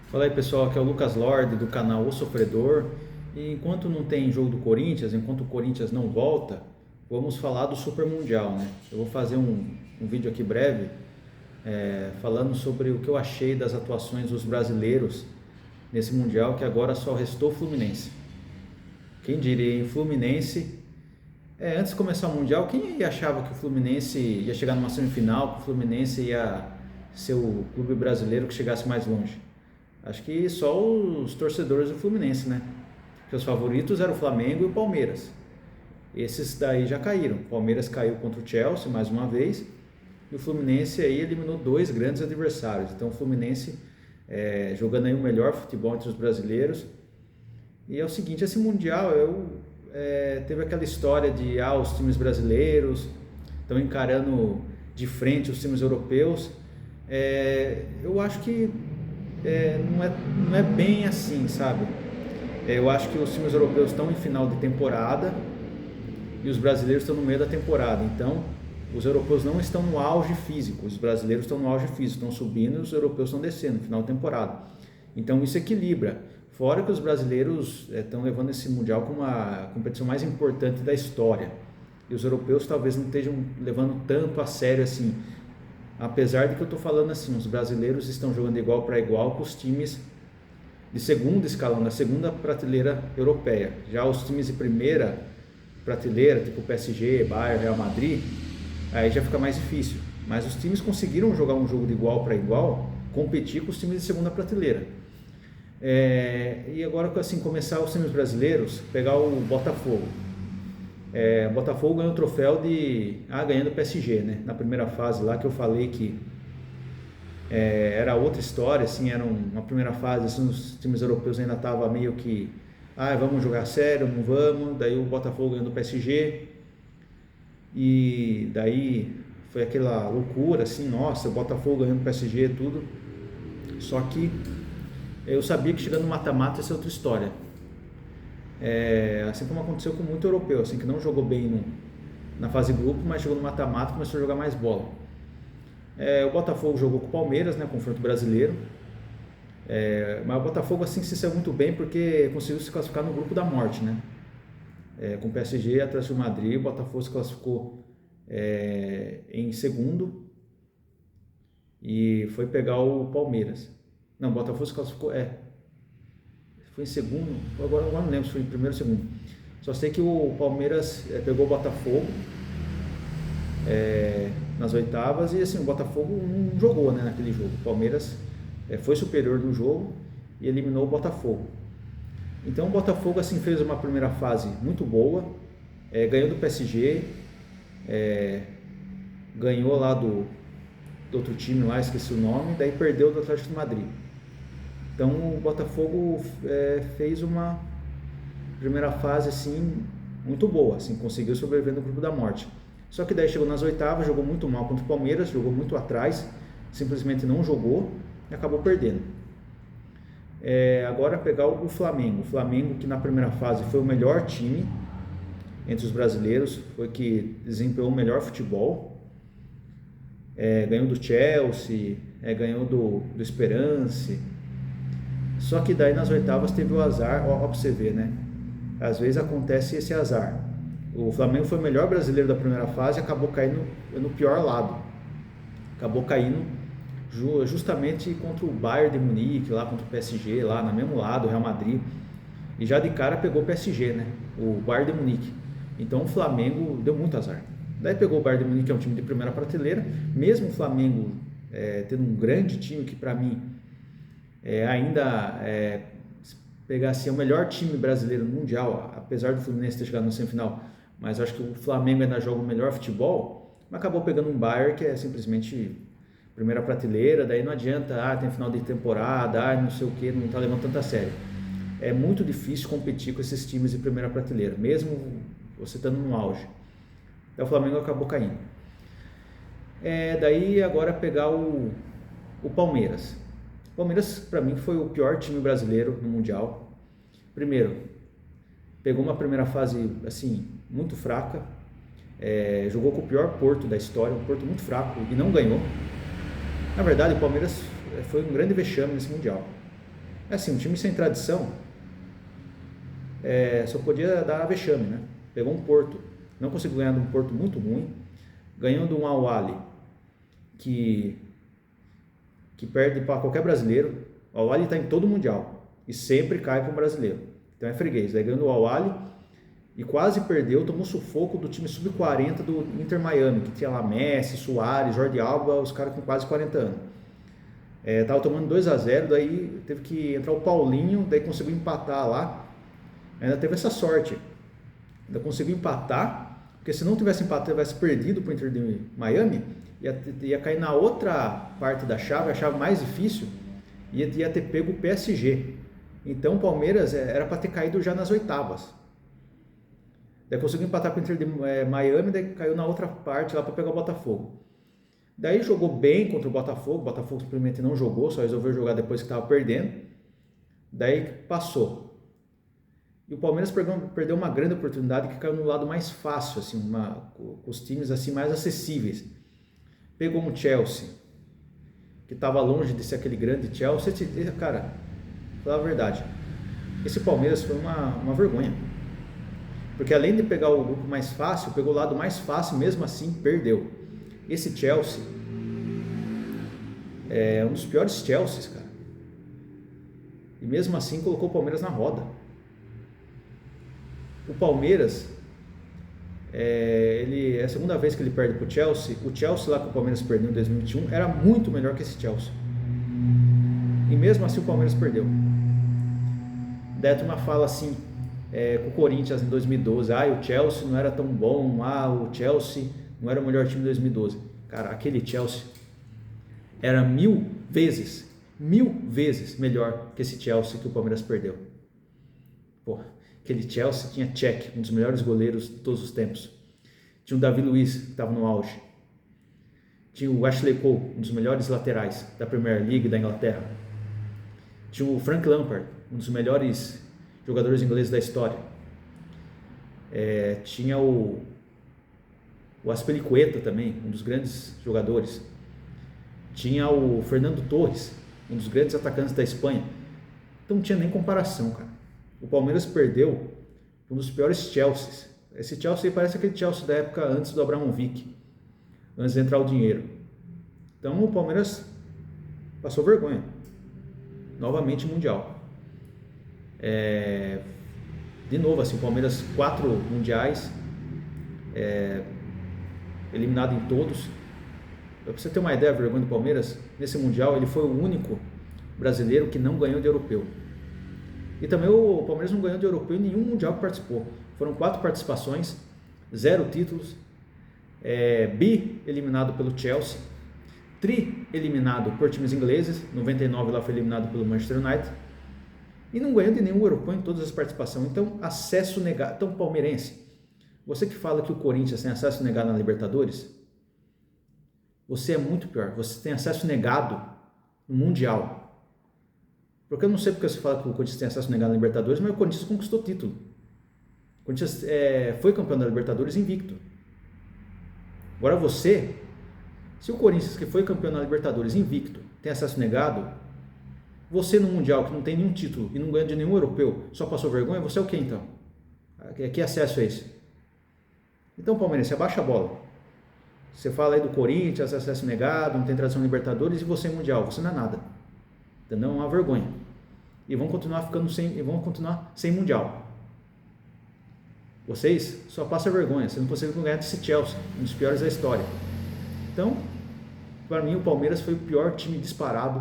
Fala aí pessoal, aqui é o Lucas Lorde do canal O Sofredor. E enquanto não tem jogo do Corinthians, enquanto o Corinthians não volta, vamos falar do Super Mundial, né? Eu vou fazer um vídeo aqui breve, falando sobre o que eu achei das atuações dos brasileiros nesse Mundial, que agora só restou o Fluminense. Quem diria, em Fluminense, antes de começar o Mundial, quem achava que o Fluminense ia chegar numa semifinal, que o Fluminense ia ser o clube brasileiro que chegasse mais longe? Acho que só os torcedores do Fluminense, né? Porque os favoritos eram o Flamengo e o Palmeiras. Esses daí já caíram. O Palmeiras caiu contra o Chelsea mais uma vez. E o Fluminense aí eliminou dois grandes adversários. Então o Fluminense jogando aí o melhor futebol entre os brasileiros. E é o seguinte, esse Mundial teve aquela história de os times brasileiros estão encarando de frente os times europeus. Eu acho que não é bem assim, sabe? Eu acho que os times europeus estão em final de temporada e os brasileiros estão no meio da temporada. Então, os europeus não estão no auge físico, os brasileiros estão no auge físico, estão subindo e os europeus estão descendo no final da temporada. Então, isso equilibra. Fora que os brasileiros estão levando esse Mundial como a competição mais importante da história. E os europeus talvez não estejam levando tanto a sério assim. Apesar de que eu estou falando assim, os brasileiros estão jogando igual para igual com os times de segundo escalão, da segunda prateleira europeia. Já os times de primeira prateleira, tipo PSG, Bayern, Real Madrid, aí já fica mais difícil. Mas os times conseguiram jogar um jogo de igual para igual, competir com os times de segunda prateleira. E agora, assim, começar os times brasileiros, pegar o Botafogo. O Botafogo ganhou o troféu ganhando o PSG, né? Na primeira fase lá que eu falei que era outra história, assim, era uma primeira fase, assim, os times europeus ainda estavam meio que vamos jogar sério, não vamos, daí o Botafogo ganhou do PSG e daí foi aquela loucura, assim, nossa, o Botafogo ganhando do PSG e tudo, só que eu sabia que chegando no mata-mata ia ser outra história. Assim como aconteceu com muito europeu, assim, que não jogou bem na fase grupo, mas chegou no mata-mata e começou a jogar mais bola. O Botafogo jogou com o Palmeiras, né, confronto brasileiro, mas o Botafogo assim se saiu muito bem porque conseguiu se classificar no grupo da morte, né? Com o PSG, Atlético de Madrid, o Botafogo se classificou em segundo e foi pegar o Palmeiras. Não, o Botafogo se classificou, foi em segundo, agora não lembro se foi em primeiro ou segundo. Só sei que o Palmeiras pegou o Botafogo nas oitavas e assim, o Botafogo não jogou, né, naquele jogo. O Palmeiras foi superior no jogo e eliminou o Botafogo. Então o Botafogo assim, fez uma primeira fase muito boa, ganhou do PSG, ganhou lá do outro time lá, esqueci o nome, daí perdeu do Atlético de Madrid. Então o Botafogo fez uma primeira fase assim muito boa, assim, conseguiu sobreviver no grupo da morte. Só que daí chegou nas oitavas, jogou muito mal contra o Palmeiras, jogou muito atrás, simplesmente não jogou e acabou perdendo. Agora pegar o Flamengo. O Flamengo, que na primeira fase foi o melhor time entre os brasileiros, foi que desempenhou o melhor futebol, ganhou do Chelsea, ganhou do Esperance. Só que daí nas oitavas teve o azar, ó pra você ver, né? Às vezes acontece esse azar. O Flamengo foi o melhor brasileiro da primeira fase e acabou caindo no pior lado. Acabou caindo justamente contra o Bayern de Munique, lá contra o PSG, lá no mesmo lado, o Real Madrid. E já de cara pegou o PSG, né? O Bayern de Munique. Então o Flamengo deu muito azar. Daí pegou o Bayern de Munique, que é um time de primeira prateleira. Mesmo o Flamengo tendo um grande time que para mim pegar assim, o melhor time brasileiro mundial, apesar do Fluminense ter chegado na semifinal, mas acho que o Flamengo ainda joga o melhor futebol, mas acabou pegando um Bayern que é simplesmente primeira prateleira, daí não adianta, tem final de temporada, não sei o que, não está levando tanto a sério. É muito difícil competir com esses times de primeira prateleira, mesmo você estando no auge. Daí o Flamengo acabou caindo. Daí agora pegar o Palmeiras. O Palmeiras, para mim, foi o pior time brasileiro no Mundial. Primeiro, pegou uma primeira fase assim muito fraca, jogou com o pior Porto da história, um Porto muito fraco, e não ganhou. Na verdade, o Palmeiras foi um grande vexame nesse Mundial. É assim, um time sem tradição só podia dar vexame, né? Pegou um Porto, não conseguiu ganhar de um Porto muito ruim, ganhou de um Al-Ahly que perde para qualquer brasileiro. O Al-Ahly está em todo o Mundial e sempre cai para um brasileiro, então é freguês. Daí ganhou do Al-Ahly e quase perdeu, tomou sufoco do time sub-40 do Inter Miami, que tinha lá Messi, Suárez, Jordi Alba, os caras com quase 40 anos. Tava tomando 2-0, daí teve que entrar o Paulinho, daí conseguiu empatar lá. Ainda teve essa sorte, ainda conseguiu empatar, porque se não tivesse empatado, tivesse perdido para o Inter de Miami, ia cair na outra parte da chave, a chave mais difícil, ia ter pego o PSG. Então o Palmeiras era para ter caído já nas oitavas. Daí conseguiu empatar com o Inter de Miami, daí caiu na outra parte lá para pegar o Botafogo. Daí jogou bem contra o Botafogo simplesmente não jogou, só resolveu jogar depois que estava perdendo. Daí passou. E o Palmeiras perdeu uma grande oportunidade que caiu no lado mais fácil, assim, com os times assim mais acessíveis. Pegou um Chelsea, que estava longe de ser aquele grande Chelsea. Cara, vou falar a verdade, esse Palmeiras foi uma vergonha. Porque além de pegar o grupo mais fácil, pegou o lado mais fácil, mesmo assim perdeu. Esse Chelsea é um dos piores Chelseas, cara. E mesmo assim colocou o Palmeiras na roda. O Palmeiras, é a segunda vez que ele perde para o Chelsea. O Chelsea lá que o Palmeiras perdeu em 2021 era muito melhor que esse Chelsea. E mesmo assim o Palmeiras perdeu. Daí a turma fala assim, com o Corinthians em 2012, o Chelsea não era tão bom, o Chelsea não era o melhor time de 2012. Cara, aquele Chelsea era mil vezes melhor que esse Chelsea que o Palmeiras perdeu. Pô, aquele Chelsea tinha Cech, um dos melhores goleiros de todos os tempos. Tinha o Davi Luiz, que estava no auge. Tinha o Ashley Cole, um dos melhores laterais da Premier League da Inglaterra. Tinha o Frank Lampard, um dos melhores jogadores ingleses da história. Tinha o Azpilicueta também, um dos grandes jogadores. Tinha o Fernando Torres, um dos grandes atacantes da Espanha. Então não tinha nem comparação, cara. O Palmeiras perdeu um dos piores Chelseas. Esse Chelsea parece aquele Chelsea da época antes do Abramovich, antes de entrar o dinheiro. Então o Palmeiras passou vergonha. Novamente mundial. De novo, assim, o Palmeiras 4 mundiais, eliminado em todos. Pra você ter uma ideia da vergonha do Palmeiras, nesse mundial ele foi o único brasileiro que não ganhou de europeu. E também o Palmeiras não ganhou de europeu em nenhum mundial que participou. Foram 4 participações, 0 títulos, bi eliminado pelo Chelsea, tri eliminado por times ingleses, 99 lá foi eliminado pelo Manchester United, e não ganhou de nenhum europeu em todas as participações. Então, acesso negado. Então, palmeirense, você que fala que o Corinthians tem acesso negado na Libertadores, você é muito pior. Você tem acesso negado no Mundial. Porque eu não sei porque você fala que o Corinthians tem acesso negado na Libertadores, mas o Corinthians conquistou título. O Corinthians foi campeão da Libertadores invicto. Agora você, se o Corinthians que foi campeão da Libertadores invicto tem acesso negado, você no Mundial que não tem nenhum título e não ganha de nenhum europeu, só passou vergonha, você é o quê então? Que acesso é esse? Então, palmeirense, abaixa a bola. Você fala aí do Corinthians, acesso negado, não tem tradição Libertadores, e você Mundial, você não é nada. Entendeu? É uma vergonha. E vão continuar sem Mundial. Vocês só passam vergonha, vocês não conseguem ganhar desse Chelsea, um dos piores da história. Então, para mim o Palmeiras foi o pior time disparado,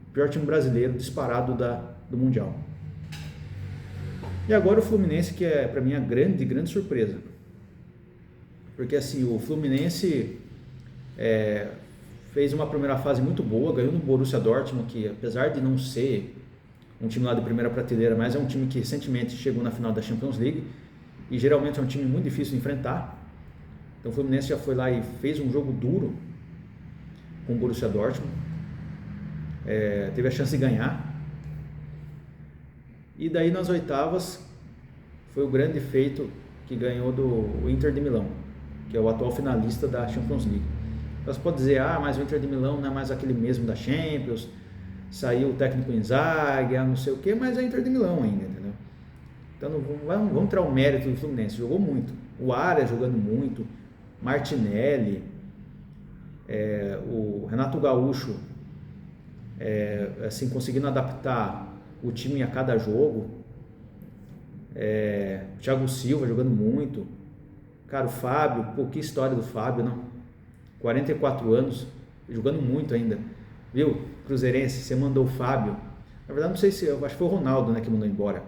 o pior time brasileiro disparado do Mundial. E agora o Fluminense, que é para mim a grande surpresa. Porque assim, o Fluminense fez uma primeira fase muito boa, ganhou no Borussia Dortmund, que apesar de não ser um time lá de primeira prateleira, mas é um time que recentemente chegou na final da Champions League, e geralmente é um time muito difícil de enfrentar. Então o Fluminense já foi lá e fez um jogo duro com o Borussia Dortmund, teve a chance de ganhar, e daí nas oitavas foi o grande feito que ganhou do Inter de Milão, que é o atual finalista da Champions League. Você pode dizer, mas o Inter de Milão não é mais aquele mesmo da Champions, saiu o técnico Inzaghi, não sei o que, mas é Inter de Milão ainda, entendeu? Então não vamos tirar o mérito do Fluminense, jogou muito. O Arias jogando muito, Martinelli, o Renato Gaúcho, assim, conseguindo adaptar o time a cada jogo, o Thiago Silva jogando muito, cara, o Fábio, pô, que história do Fábio, não? 44 anos, jogando muito ainda, viu? Cruzeirense, você mandou o Fábio, na verdade não sei se, eu acho que foi o Ronaldo, né, que mandou embora,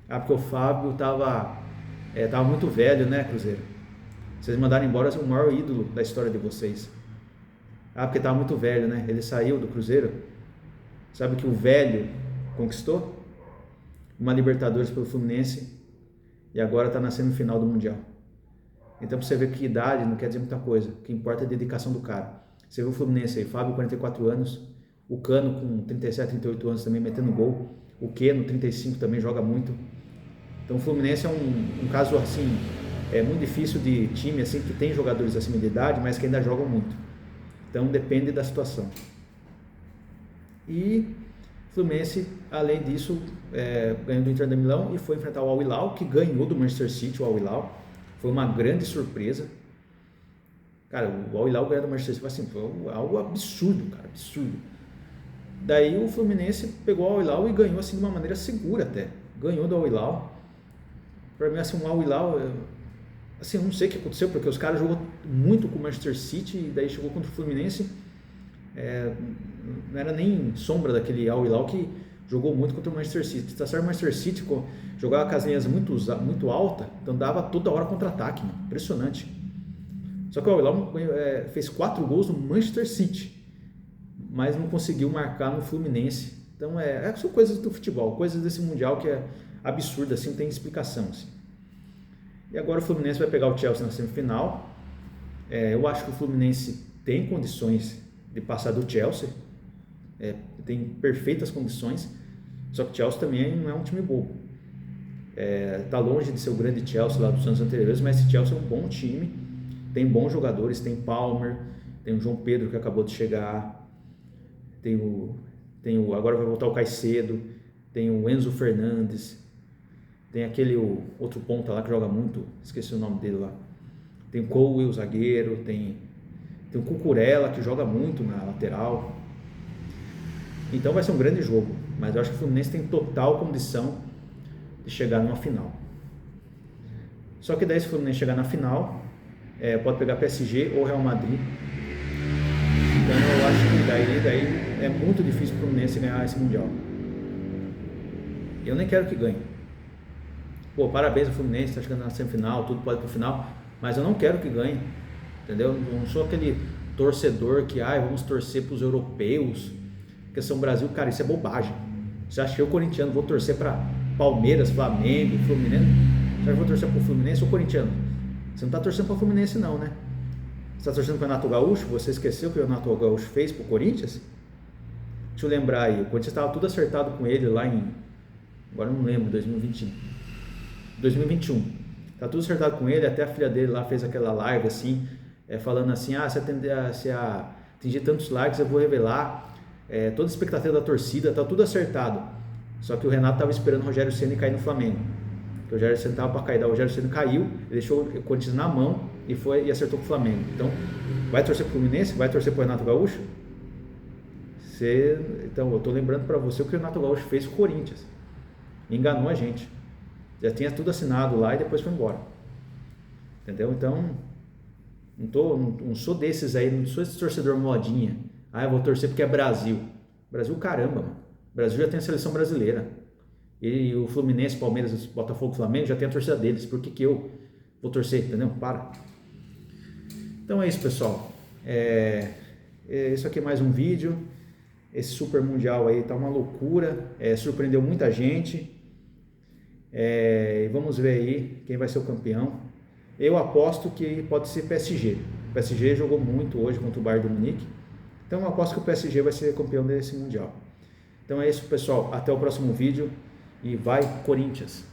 porque o Fábio tava muito velho, né, Cruzeiro? Vocês mandaram embora o maior ídolo da história de vocês. Porque tava muito velho, né? Ele saiu do Cruzeiro. Sabe que o velho conquistou uma Libertadores pelo Fluminense e agora está na semifinal do Mundial. Então, pra você ver que idade não quer dizer muita coisa. O que importa é a dedicação do cara. Você viu o Fluminense aí, Fábio, 44 anos, o Cano com 37, 38 anos também metendo gol, o Keno, 35, também joga muito. Então, o Fluminense é um caso assim, muito difícil de time assim que tem jogadores acima de idade, mas que ainda jogam muito. Então, depende da situação. E o Fluminense, além disso, ganhou do Inter de Milão e foi enfrentar o Al Hilal, que ganhou do Manchester City, o Al Hilal. Foi uma grande surpresa. Cara, o Al Hilal ganhou do Manchester City, assim, foi algo absurdo, cara, absurdo. Daí o Fluminense pegou o Al Hilal e ganhou assim de uma maneira segura até. Ganhou do Al Hilal. Para mim, assim, o Al Hilal, assim, não sei o que aconteceu, porque os caras jogou muito com o Manchester City e daí chegou contra o Fluminense. Não era nem sombra daquele Al Hilal que jogou muito contra o Manchester City. Tá certo, o Manchester City jogava com as linhas muito alta, então dava toda hora contra-ataque, mano. Impressionante. Só que o Al Hilal fez 4 gols no Manchester City, mas não conseguiu marcar no Fluminense. Então são coisas do futebol, coisas desse Mundial que é absurdo, assim, não tem explicação. Assim. E agora o Fluminense vai pegar o Chelsea na semifinal. Eu acho que o Fluminense tem condições de passar do Chelsea, tem perfeitas condições, só que o Chelsea também não é um time bobo. Tá longe de ser o grande Chelsea lá dos anos anteriores, mas esse Chelsea é um bom time, tem bons jogadores, tem Palmer, tem o João Pedro que acabou de chegar, agora vai voltar o Caicedo, tem o Enzo Fernandes, tem aquele outro ponta lá que joga muito, esqueci o nome dele lá, tem o Cole, o zagueiro, tem o Cucurella que joga muito na lateral. Então vai ser um grande jogo, mas eu acho que o Fluminense tem total condição de chegar numa final. Só que daí se o Fluminense chegar na final, pode pegar PSG ou Real Madrid. Então eu acho que daí é muito difícil o Fluminense ganhar esse Mundial. Eu nem quero que ganhe. Pô, parabéns ao Fluminense, está chegando na semifinal, tudo pode ir pro final, mas eu não quero que ganhe, entendeu? Eu não sou aquele torcedor que, vamos torcer para os europeus, porque São Brasil, cara, isso é bobagem. Você acha que eu, corintiano, vou torcer para Palmeiras, Flamengo, Fluminense? Você acha que eu vou torcer para o Fluminense ou corintiano? Você não está torcendo para o Fluminense não, né? Você está torcendo para o Renato Gaúcho? Você esqueceu o que o Renato Gaúcho fez para o Corinthians? Deixa eu lembrar aí, o Corinthians estava tudo acertado com ele lá agora eu não lembro, 2021. Tá tudo acertado com ele, até a filha dele lá fez aquela live assim, falando assim, se atingir tantos likes eu vou revelar toda a expectativa da torcida, tá tudo acertado. Só que o Renato tava esperando o Rogério Ceni cair no Flamengo, porque o Rogério Ceni tava para cair, o Rogério Ceni caiu, ele deixou o Corinthians na mão e acertou com o Flamengo. Então, vai torcer pro Fluminense? Vai torcer pro Renato Gaúcho? Então, eu tô lembrando para você o que o Renato Gaúcho fez com o Corinthians. Enganou a gente. Já tinha tudo assinado lá e depois foi embora. Entendeu? Então, não sou desses aí, não sou esse torcedor modinha. Eu vou torcer porque é Brasil. Brasil, caramba, mano. O Brasil já tem a seleção brasileira. E o Fluminense, Palmeiras, Botafogo, Flamengo já tem a torcida deles. Por que eu vou torcer? Entendeu? Para. Então é isso, pessoal. Isso aqui é mais um vídeo. Esse Super Mundial aí tá uma loucura. Surpreendeu muita gente. Vamos ver aí quem vai ser o campeão. Eu aposto que pode ser PSG. O PSG jogou muito hoje contra o Bayern de Munique. Então eu aposto que o PSG vai ser campeão desse Mundial. Então é isso, pessoal. Até o próximo vídeo e vai Corinthians!